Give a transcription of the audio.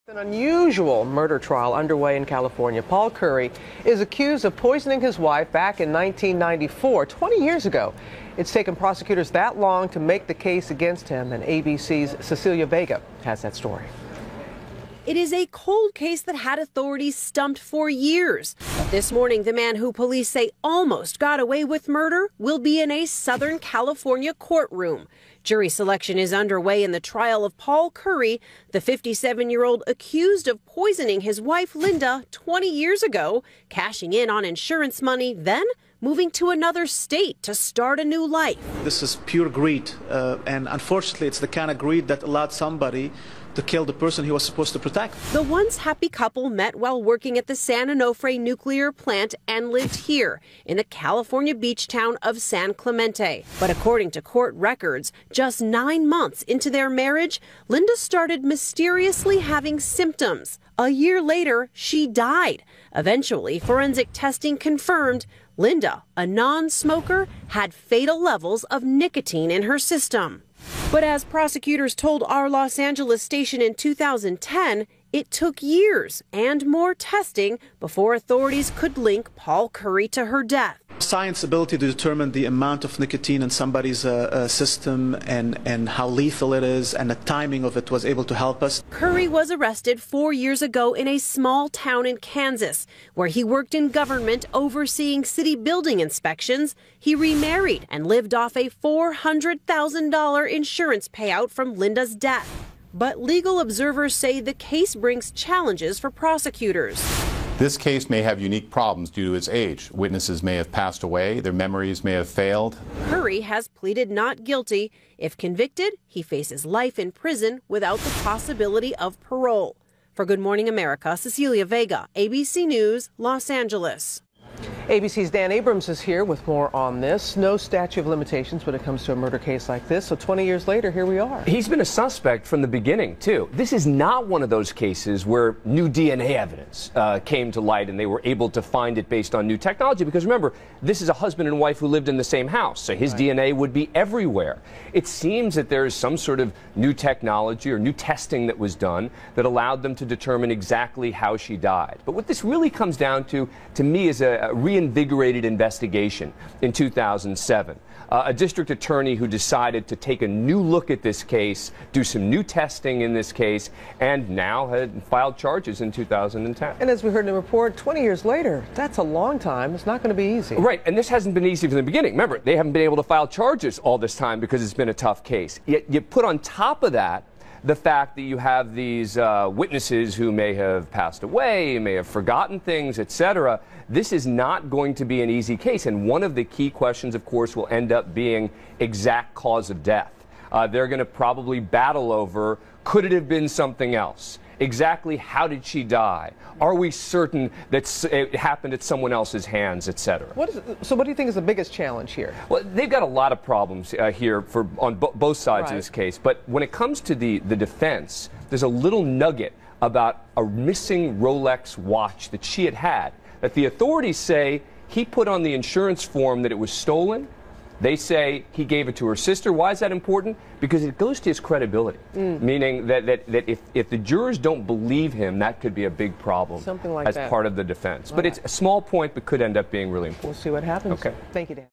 An unusual murder trial underway in California. Paul Curry is accused of poisoning his wife back in 1994, 20 years ago. It's taken prosecutors that long to make the case against him, and ABC's Cecilia Vega has that story. It is a cold case that had authorities stumped for years. But this morning, the man who police say almost got away with murder will be in a Southern California courtroom. Jury selection is underway in the trial of Paul Curry, the 57-year-old accused of poisoning his wife Linda 20 years ago, cashing in on insurance money, then moving to another state to start a new life. This is pure greed, and unfortunately it's the kind of greed that allowed somebody to kill the person he was supposed to protect. The once happy couple met while working at the San Onofre nuclear plant and lived here in the California beach town of San Clemente. But according to court records, just 9 months into their marriage, Linda started mysteriously having symptoms. A year later, she died. Eventually, forensic testing confirmed Linda, a non-smoker, had fatal levels of nicotine in her system. But as prosecutors told our Los Angeles station in 2010, it took years and more testing before authorities could link Paul Curry to her death. Science's ability to determine the amount of nicotine in somebody's system and how lethal it is and the timing of it was able to help us. Curry was arrested 4 years ago in a small town in Kansas, where he worked in government overseeing city building inspections. He remarried and lived off a $400,000 insurance payout from Linda's death. But legal observers say the case brings challenges for prosecutors. This case may have unique problems due to its age. Witnesses may have passed away, their memories may have failed. Curry has pleaded not guilty. If convicted, he faces life in prison without the possibility of parole. For Good Morning America, Cecilia Vega, ABC News, Los Angeles. ABC's Dan Abrams is here with more on this. No statute of limitations when it comes to a murder case like this. So 20 years later, here we are. He's been a suspect from the beginning, too. This is not one of those cases where new DNA evidence came to light and they were able to find it based on new technology. Because remember, this is a husband and wife who lived in the same house, so his DNA would be everywhere. It seems that there is some sort of new technology or new testing that was done that allowed them to determine exactly how she died. But what this really comes down to me, is a reinvigorated investigation in 2007. A district attorney who decided to take a new look at this case, do some new testing in this case, and now had filed charges in 2010. And as we heard in the report, 20 years later, that's a long time. It's not going to be easy. Right, and this hasn't been easy from the beginning. Remember, they haven't been able to file charges all this time because it's been a tough case. Yet you put on top of that the fact that you have these witnesses who may have passed away, may have forgotten things, etc. This is not going to be an easy case, and one of the key questions, of course, will end up being exact cause of death. They're going to probably battle over, could it have been something else? Exactly how did she die? Are we certain that it happened at someone else's hands, etc.? So what do you think is the biggest challenge here? Well, they've got a lot of problems here on both sides of this case. But when it comes to the defense, there's a little nugget about a missing Rolex watch that she had that the authorities say he put on the insurance form that it was stolen. They say he gave it to her sister. Why is that important? Because it goes to his credibility, meaning that if the jurors don't believe him, that could be a big problem Something like as that. part of the defense. But it's a small point, but could end up being really important. We'll see what happens. Okay. Thank you, Dan.